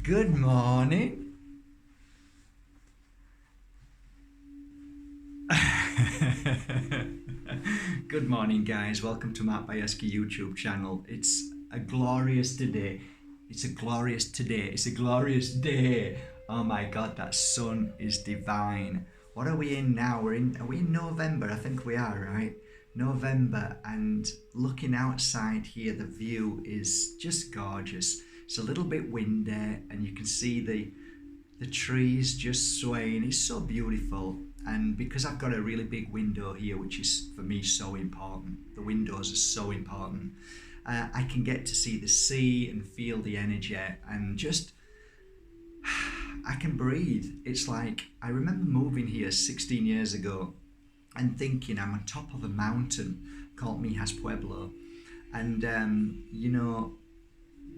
Good morning. Good morning, guys. Welcome to my Bajerski YouTube channel. It's a glorious today. It's a glorious today. It's a glorious day. Oh my God, that sun is divine. What are we in now? Are we in November? I think we are, right? November, and looking outside here, the view is just gorgeous. It's a little bit windy, and you can see the trees just swaying. It's so beautiful. And because I've got a really big window here, which is for me so important, the windows are so important, I can get to see the sea and feel the energy, and just I can breathe. It's like I remember moving here 16 years ago and thinking I'm on top of a mountain called Mijas Pueblo, and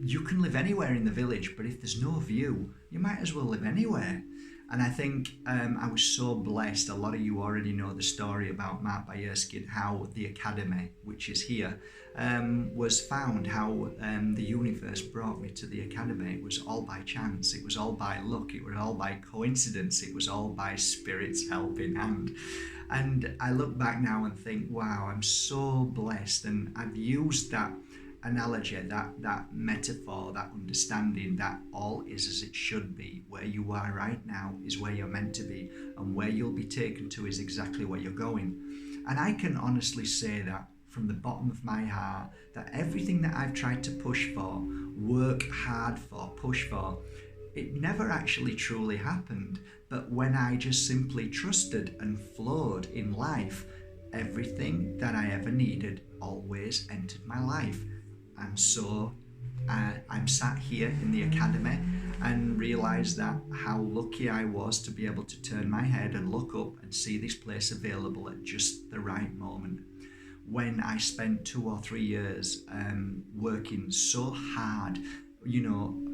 you can live anywhere in the village, but if there's no view, you might as well live anywhere. And I think I was so blessed. A lot of you already know the story about Mark Bajerski and how the academy, which is here, was found, how the universe brought me to the academy. It was all by chance, it was all by luck, it was all by coincidence, it was all by Spirit's helping hand. And I look back now and think, wow, I'm so blessed. And I've used that analogy, that metaphor, that understanding that all is as it should be. Where you are right now is where you're meant to be, and where you'll be taken to is exactly where you're going. And I can honestly say that from the bottom of my heart, that everything that I've tried to push for, work hard for, push for, it never actually truly happened. But when I just simply trusted and flowed in life, everything that I ever needed always entered my life. And so I'm sat here in the academy and realised that how lucky I was to be able to turn my head and look up and see this place available at just the right moment. When I spent 2 or 3 years working so hard,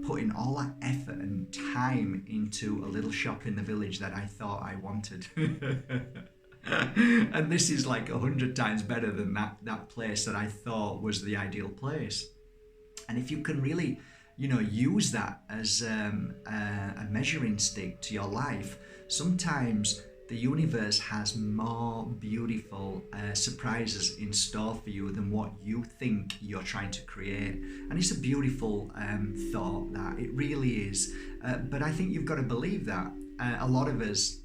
putting all that effort and time into a little shop in the village that I thought I wanted. And this is like 100 times better than that place that I thought was the ideal place. And if you can really, use that as a measuring stick to your life, sometimes the universe has more beautiful surprises in store for you than what you think you're trying to create. And it's a beautiful thought, that it really is. But I think you've got to believe that. A lot of us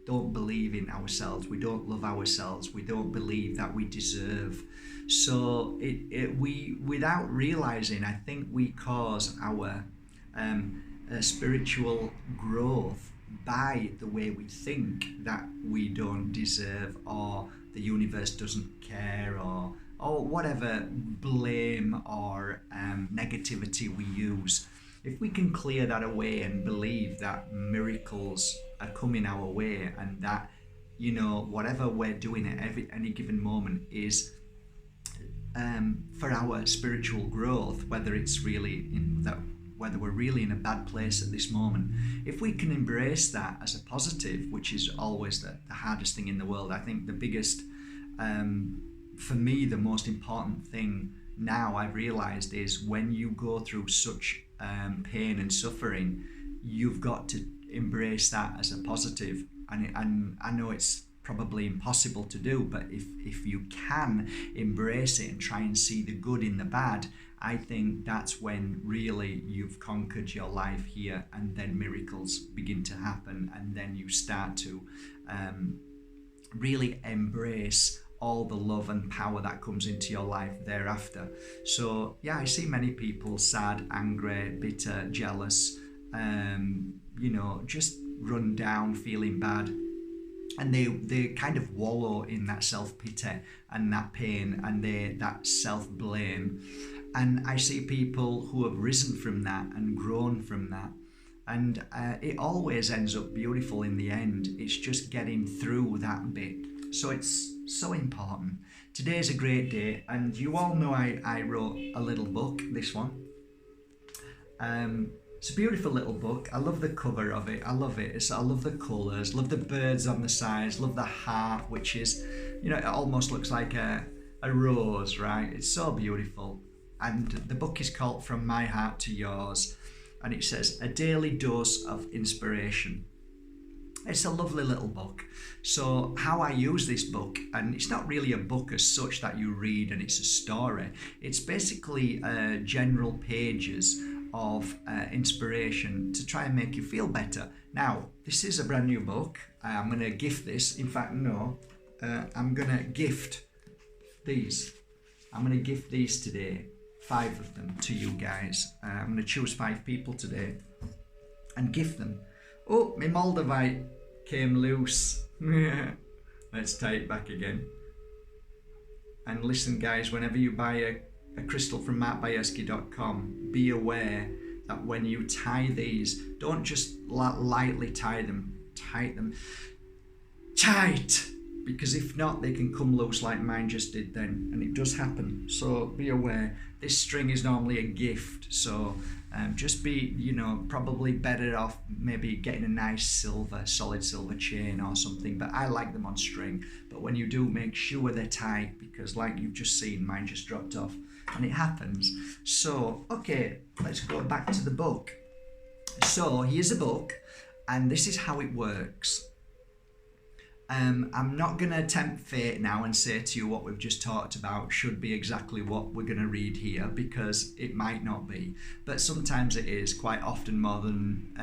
don't believe in ourselves, we don't love ourselves, we don't believe that we deserve. So we without realizing, I think we cause our spiritual growth by the way we think that we don't deserve, or the universe doesn't care, or whatever blame or negativity we use. If we can clear that away and believe that miracles are coming our way, and that whatever we're doing at any given moment is for our spiritual growth, whether we're really in a bad place at this moment, if we can embrace that as a positive, which is always the hardest thing in the world. I think the biggest, for me, the most important thing now I've realized is when you go through such pain and suffering, you've got to embrace that as a positive. And I know it's probably impossible to do, but if you can embrace it and try and see the good in the bad, I think that's when really you've conquered your life here, and then miracles begin to happen, and then you start to really embrace all the love and power that comes into your life thereafter. So yeah, I see many people sad, angry, bitter, jealous, just run down, feeling bad. And they kind of wallow in that self-pity and that pain and that self-blame. And I see people who have risen from that and grown from that. And it always ends up beautiful in the end. It's just getting through that bit. So it's so important. Today is a great day, and you all know I wrote a little book, this one. It's a beautiful little book. I love the cover of it. I love it. I love the colours, love the birds on the sides, love the heart, which is, it almost looks like a rose, right? It's so beautiful. And the book is called From My Heart to Yours. and it says, A Daily Dose of Inspiration. It's a lovely little book. So how I use this book, and it's not really a book as such that you read and it's a story. It's basically general pages of inspiration to try and make you feel better. Now, this is a brand new book. I'm going to gift this. In fact, no, I'm going to gift these. I'm going to gift these today, 5 of them to you guys. I'm going to choose 5 people today and gift them. Oh, my Moldavite came loose. Let's tie it back again. And listen, guys, whenever you buy a crystal from Bajerski.com, be aware that when you tie these, don't just lightly tie them, tight them tight, because if not, they can come loose like mine just did then, and it does happen. So be aware. This string is normally a gift, so just be, probably better off maybe getting a nice solid silver chain or something, but I like them on string. But when you do, make sure they're tight, because like you've just seen, mine just dropped off, and it happens. So, okay, let's go back to the book. So here's a book, and this is how it works. I'm not going to tempt fate now and say to you what we've just talked about should be exactly what we're going to read here, because it might not be. But sometimes it is, quite often more than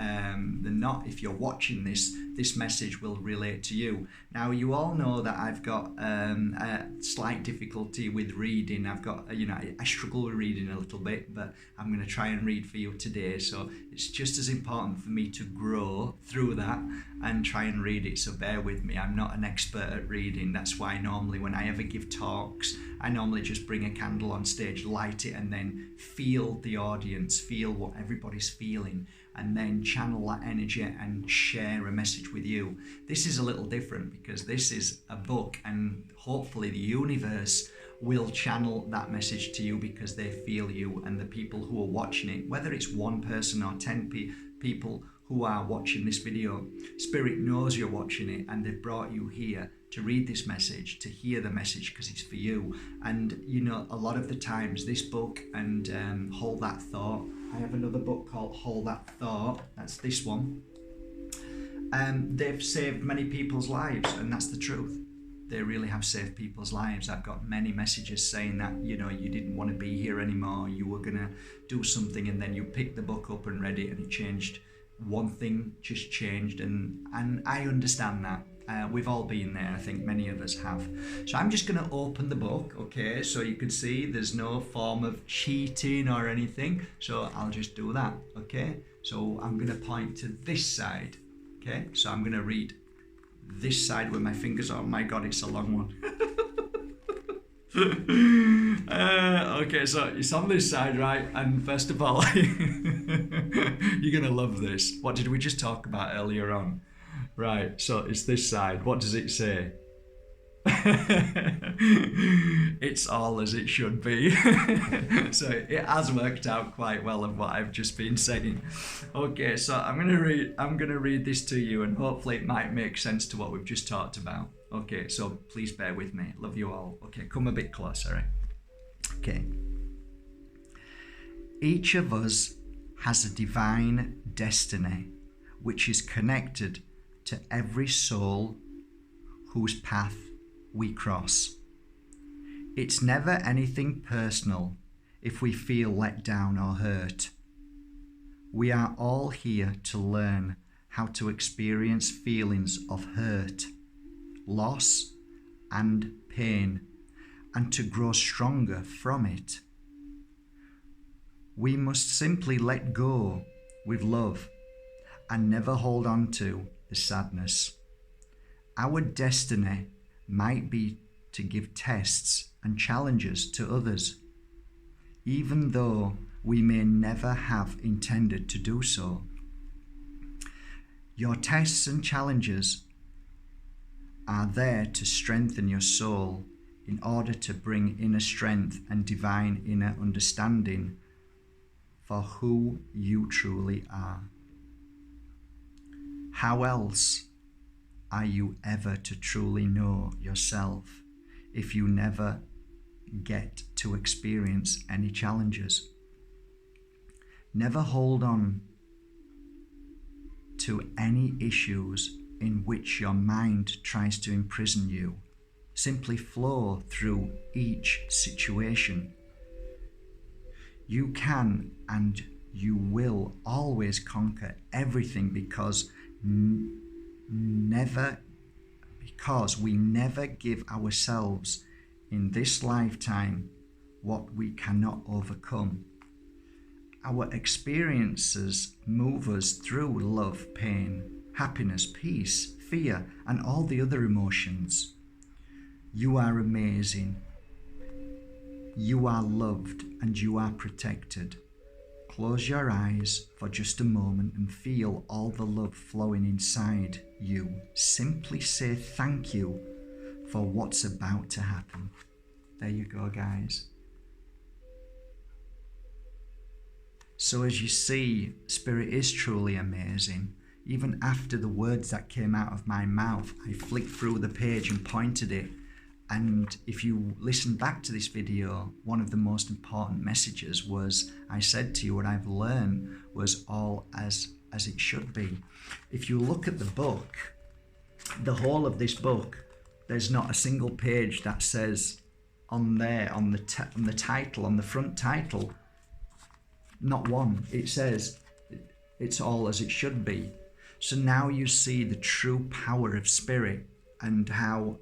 not. If you're watching this message will relate to you. Now, you all know that I've got a slight difficulty with reading. I've got, I struggle with reading a little bit, but I'm going to try and read for you today. So it's just as important for me to grow through that and try and read it. So bear with me. I'm not an expert at reading. That's why normally when I ever give talks, I normally just bring a candle on stage, light it, and then feel the audience, feel what everybody's feeling, and then channel that energy and share a message with you. This is a little different because this is a book, and hopefully the universe will channel that message to you because they feel you, and the people who are watching it, whether it's one person or 10 people who are watching this video, Spirit knows you're watching it, and they've brought you here to read this message, to hear the message, because it's for you. And a lot of the times this book and Hold That Thought, I have another book called Hold That Thought, that's this one. They've saved many people's lives, and that's the truth. They really have saved people's lives. I've got many messages saying that, you didn't want to be here anymore, you were going to do something, and then you picked the book up and read it, and it changed. One thing just changed, and I understand that. We've all been there, I think many of us have. So I'm just going to open the book, okay, so you can see there's no form of cheating or anything, so I'll just do that, okay. So I'm going to point to this side, okay, so I'm going to read this side with my fingers. Oh my god, it's a long one. Okay, so it's on this side, right? And first of all, you're gonna love this. What did we just talk about earlier on? Right, so it's this side. What does it say? It's all as it should be. So it has worked out quite well of what I've just been saying. Okay, so I'm gonna read this to you, and hopefully it might make sense to what we've just talked about. Okay, so please bear with me. Love you all. Okay, come a bit closer. Right? Okay. Each of us has a divine destiny which is connected to every soul whose path we cross. It's never anything personal if we feel let down or hurt. We are all here to learn how to experience feelings of hurt, loss, and pain, and to grow stronger from it. We must simply let go with love and never hold on to the sadness. Our destiny might be to give tests and challenges to others, even though we may never have intended to do so. Your tests and challenges are there to strengthen your soul in order to bring inner strength and divine inner understanding for who you truly are. How else are you ever to truly know yourself if you never get to experience any challenges? Never hold on into any issues in which your mind tries to imprison you. Simply flow through each situation. You can and you will always conquer everything because we never give ourselves in this lifetime what we cannot overcome. Our experiences move us through love, pain, happiness, peace, fear, and all the other emotions. You are amazing. You are loved and you are protected. Close your eyes for just a moment and feel all the love flowing inside you. Simply say thank you for what's about to happen. There you go, guys. So as you see, Spirit is truly amazing. Even after the words that came out of my mouth, I flicked through the page and pointed it. And if you listen back to this video, one of the most important messages was, I said to you, what I've learned was all as it should be. If you look at the book, the whole of this book, there's not a single page that says on there, on the title, on the front title, not one. It says it's all as it should be. So now you see the true power of Spirit and how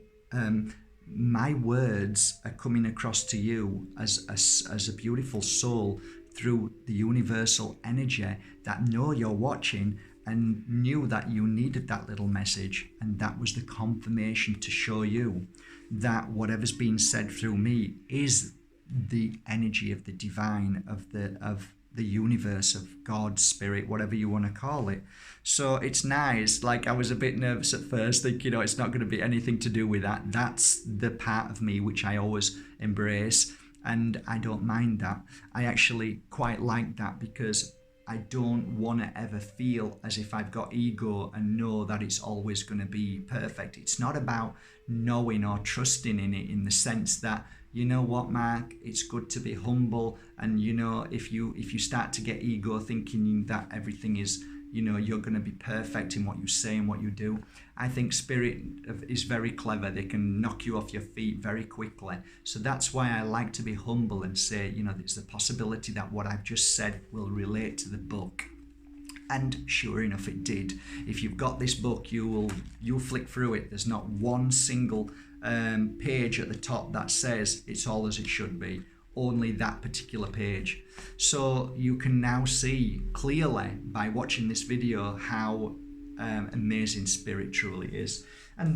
my words are coming across to you as a beautiful soul through the universal energy that know you're watching and knew that you needed that little message, and that was the confirmation to show you that whatever's being said through me is the energy of the divine, of the universe, of God, Spirit, whatever you want to call it. So it's nice. Like, I was a bit nervous at first, thinking, it's not going to be anything to do with that. That's the part of me which I always embrace, and I don't mind that. I actually quite like that because I don't want to ever feel as if I've got ego and know that it's always going to be perfect. It's not about knowing or trusting in it, in the sense that, you know what, Mark, it's good to be humble. And, if you start to get ego thinking that everything is, you're going to be perfect in what you say and what you do. I think Spirit is very clever. They can knock you off your feet very quickly. So that's why I like to be humble and say, there's the possibility that what I've just said will relate to the book. And sure enough, it did. If you've got this book, you'll flick through it. There's not one single page at the top that says it's all as it should be. Only that particular page. So you can now see clearly by watching this video how amazing Spirit truly is. And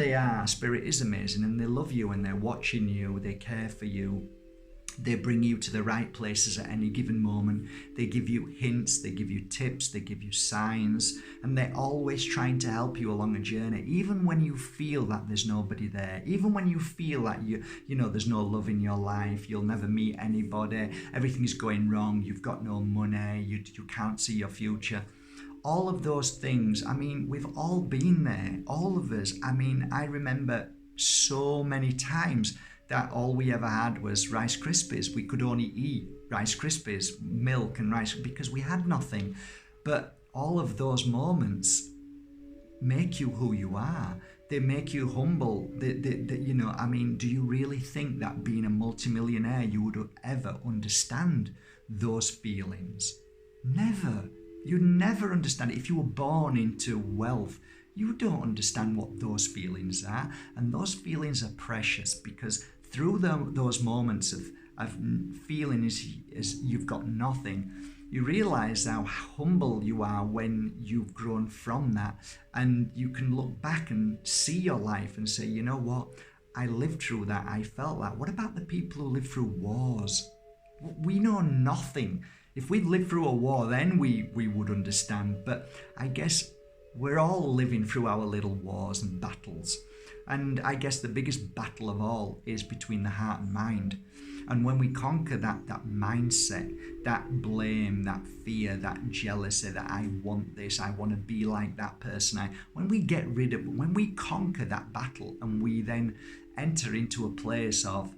Spirit is amazing, and they love you, and they're watching you, they care for you. They bring you to the right places at any given moment. They give you hints, they give you tips, they give you signs, and they're always trying to help you along a journey, even when you feel that there's nobody there, even when you feel that there's no love in your life, you'll never meet anybody, everything's going wrong, you've got no money, you can't see your future. All of those things, we've all been there, all of us. I remember so many times that all we ever had was Rice Krispies. We could only eat Rice Krispies, milk and rice, because we had nothing. But all of those moments make you who you are. They make you humble. Do you really think that being a multimillionaire, you would ever understand those feelings? Never. You'd never understand it. If you were born into wealth, you don't understand what those feelings are. And those feelings are precious, because through those moments of feeling as you've got nothing, you realize how humble you are when you've grown from that, and you can look back and see your life and say, you know what, I lived through that, I felt that. What about the people who lived through wars? We know nothing. If we'd lived through a war, then we would understand. But I guess we're all living through our little wars and battles. And I guess the biggest battle of all is between the heart and mind. And when we conquer that mindset, that blame, that fear, that jealousy, that I want this, I want to be like that person, when we conquer that battle, and we then enter into a place of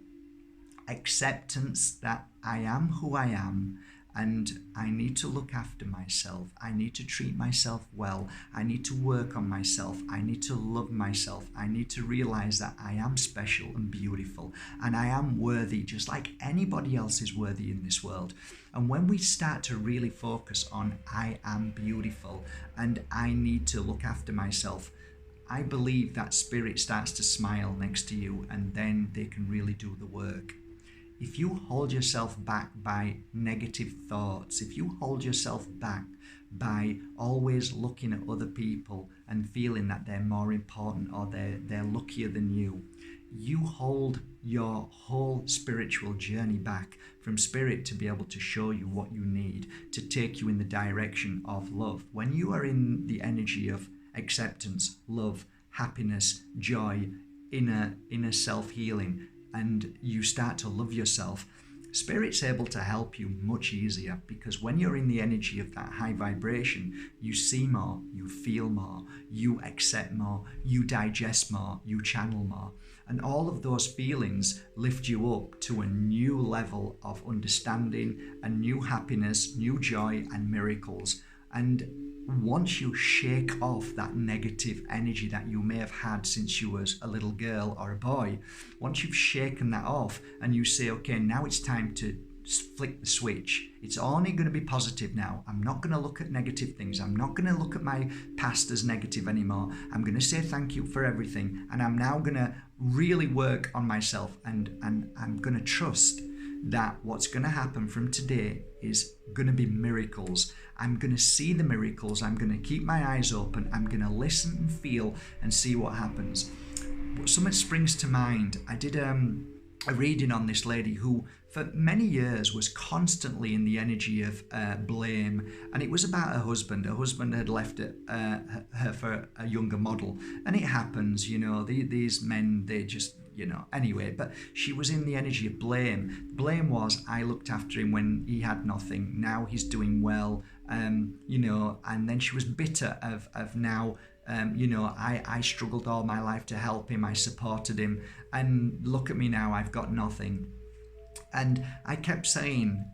acceptance that I am who I am, and I need to look after myself. I need to treat myself well. I need to work on myself. I need to love myself. I need to realize that I am special and beautiful, and I am worthy just like anybody else is worthy in this world. And when we start to really focus on I am beautiful and I need to look after myself, I believe that spirit starts to smile next to you, and then they can really do the work. If you hold yourself back by negative thoughts, if you hold yourself back by always looking at other people and feeling that they're more important or they're luckier than you hold your whole spiritual journey back from spirit to be able to show you what you need to take you in the direction of love. When you are in the energy of acceptance, love, happiness, joy, inner self-healing, and you start to love yourself, spirit's able to help you much easier, because when you're in the energy of that high vibration, you see more, you feel more, you accept more, you digest more, you channel more. And all of those feelings lift you up to a new level of understanding, a new happiness, new joy, and miracles. And once you shake off that negative energy that you may have had since you was a little girl or a boy, once you've shaken that off and you say, okay, now it's time to flick the switch. It's only going to be positive now. I'm not going to look at negative things. I'm not going to look at my past as negative anymore. I'm going to say thank you for everything. And I'm now going to really work on myself, and I'm going to trust that what's going to happen from today is going to be miracles. I'm going to see the miracles. I'm going to keep my eyes open. I'm going to listen and feel and see what happens. But something springs to mind. I did a reading on this lady who for many years was constantly in the energy of blame, and it was about her husband. Her husband had left her for a younger model, and it happens, these men, they just, anyway, but she was in the energy of blame. Blame was, I looked after him when he had nothing, now he's doing well, and then she was bitter of now, I struggled all my life to help him, I supported him, and look at me now, I've got nothing. And I kept saying,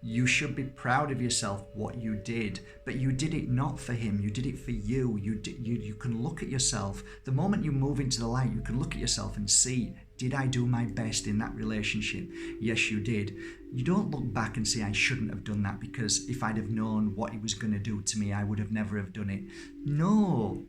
you should be proud of yourself, what you did, but you did it not for him, you did it for you. You can look at yourself. The moment you move into the light, you can look at yourself and see, did I do my best in that relationship? Yes, you did. You don't look back and say, I shouldn't have done that because if I'd have known what he was going to do to me, I would have never have done it. No.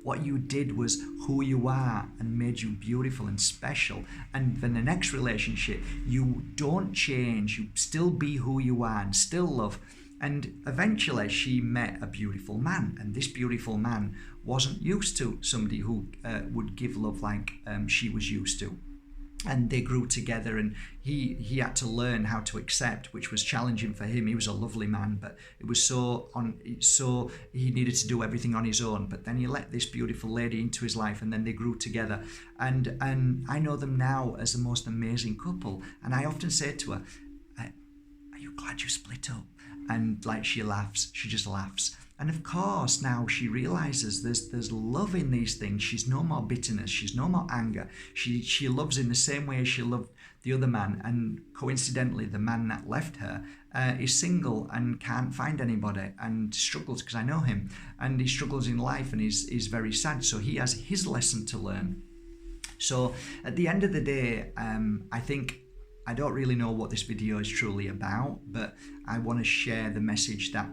What you did was who you are and made you beautiful and special. And then the next relationship, you don't change. You still be who you are and still love. And eventually she met a beautiful man, and this beautiful man wasn't used to somebody who would give love like she was used to. And they grew together, and he had to learn how to accept, which was challenging for him. He was a lovely man, but it was so he needed to do everything on his own. But then he let this beautiful lady into his life, and then they grew together. And I know them now as the most amazing couple. And I often say to her, are you glad you split up? And like she laughs, she just laughs. And of course, now she realizes there's love in these things. She's no more bitterness. She's no more anger. She loves in the same way she loved the other man. And coincidentally, the man that left her is single and can't find anybody and struggles, because I know him. And he struggles in life and is very sad. So he has his lesson to learn. So at the end of the day, I think I don't really know what this video is truly about, but I want to share the message that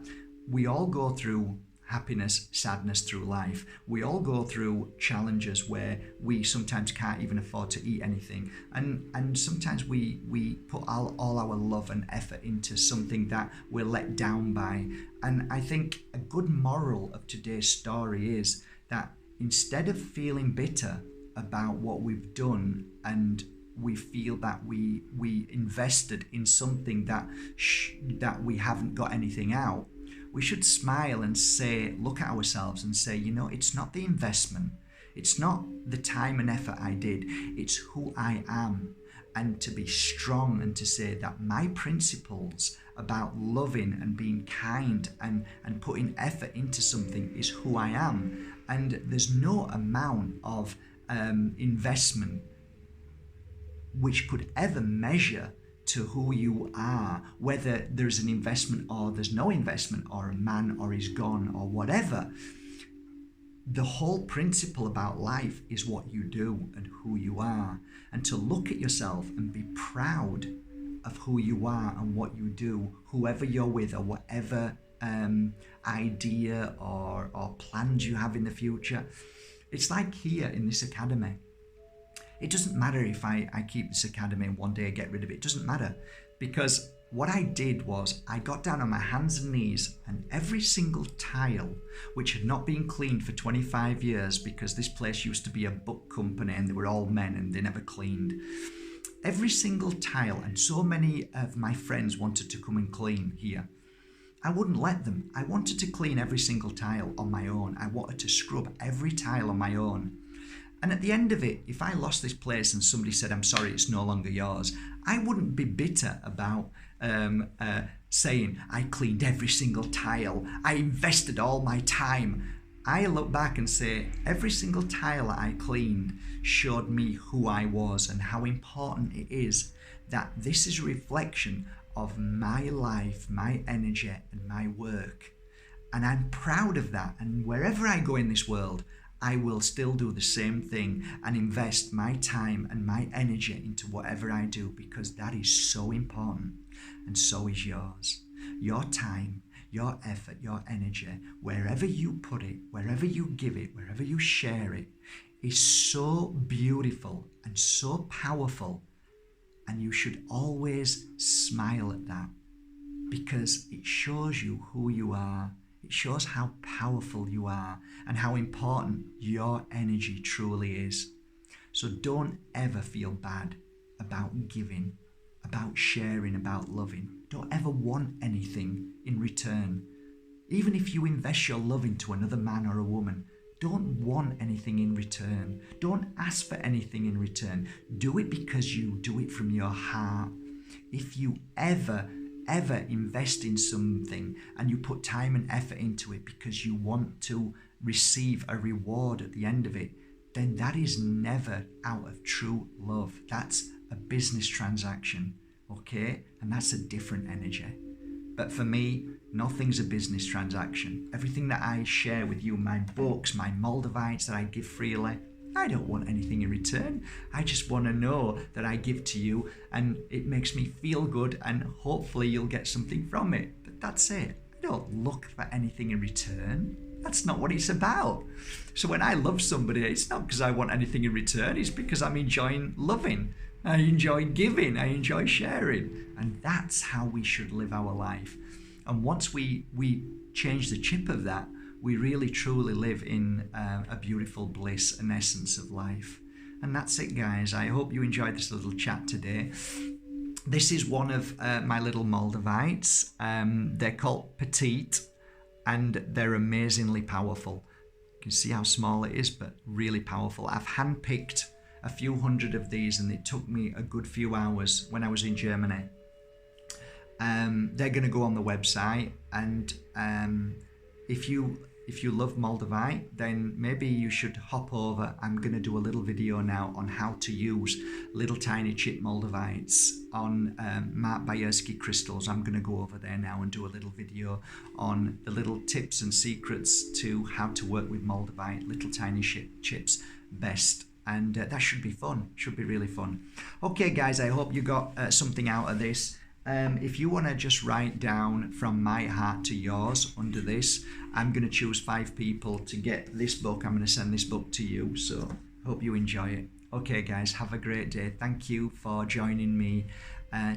we all go through happiness, sadness through life. We all go through challenges where we sometimes can't even afford to eat anything. And sometimes we put all our love and effort into something that we're let down by. And I think a good moral of today's story is that instead of feeling bitter about what we've done and we feel that we invested in something that we haven't got anything out, we should smile and say, look at ourselves and say, it's not the investment, it's not the time and effort I did, it's who I am. And to be strong and to say that my principles about loving and being kind and putting effort into something is who I am. And there's no amount of investment which could ever measure to who you are, whether there's an investment or there's no investment, or a man or he's gone or whatever. The whole principle about life is what you do and who you are, and to look at yourself and be proud of who you are and what you do, whoever you're with or whatever idea or plans you have in the future. It's like here in this academy. It doesn't matter if I keep this academy and one day I get rid of it. It doesn't matter, because what I did was I got down on my hands and knees, and every single tile, which had not been cleaned for 25 years because this place used to be a book company and they were all men and they never cleaned. Every single tile, and so many of my friends wanted to come and clean here. I wouldn't let them. I wanted to clean every single tile on my own. I wanted to scrub every tile on my own. And at the end of it, if I lost this place and somebody said, I'm sorry, it's no longer yours, I wouldn't be bitter about saying, I cleaned every single tile, I invested all my time. I look back and say, every single tile I cleaned showed me who I was and how important it is that this is a reflection of my life, my energy, and my work. And I'm proud of that. And wherever I go in this world, I will still do the same thing and invest my time and my energy into whatever I do, because that is so important, and so is yours. Your time, your effort, your energy, wherever you put it, wherever you give it, wherever you share it, is so beautiful and so powerful. And you should always smile at that, because it shows you who you are. It shows how powerful you are and how important your energy truly is. So don't ever feel bad about giving, about sharing, about loving. Don't ever want anything in return. Even if you invest your love into another man or a woman, don't want anything in return. Don't ask for anything in return. Do it because you do it from your heart. If you ever invest in something and you put time and effort into it because you want to receive a reward at the end of it, then that is never out of true love. That's a business transaction, okay? And that's a different energy. But for me, nothing's a business transaction. Everything that I share with you, my books, my Moldavites that I give freely, I don't want anything in return. I just want to know that I give to you and it makes me feel good, and hopefully you'll get something from it. But that's it. I don't look for anything in return. That's not what it's about. So when I love somebody, it's not because I want anything in return. It's because I'm enjoying loving. I enjoy giving. I enjoy sharing. And that's how we should live our life. And once we change the chip of that, we really truly live in a beautiful bliss and essence of life. And that's it, guys. I hope you enjoyed this little chat today. This is one of my little Moldavites. They're called Petite, and they're amazingly powerful. You can see how small it is, but really powerful. I've handpicked a few hundred of these, and it took me a good few hours when I was in Germany. They're going to go on the website, and if you love Moldavite, then maybe you should hop over. I'm going to do a little video now on how to use little tiny chip Moldavites on Bajerski crystals. I'm going to go over there now and do a little video on the little tips and secrets to how to work with Moldavite, little tiny chips best. And that should be fun, should be really fun. Okay, guys, I hope you got something out of this. If you want to just write down from my heart to yours under this, I'm going to choose 5 people to get this book. I'm going to send this book to you. So hope you enjoy it. Okay, guys, have a great day. Thank you for joining me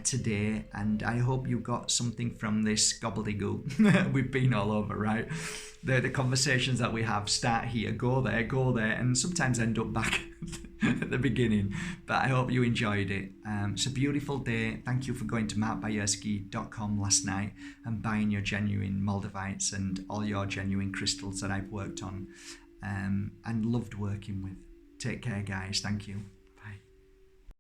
today. And I hope you got something from this gobbledygook. We've been all over, right? The conversations that we have start here, go there, and sometimes end up back at the beginning. But I hope you enjoyed it. It's a beautiful day. Thank you for going to markbajerski.com last night and buying your genuine Moldavites and all your genuine crystals that I've worked on and loved working with. Take care, guys. Thank you.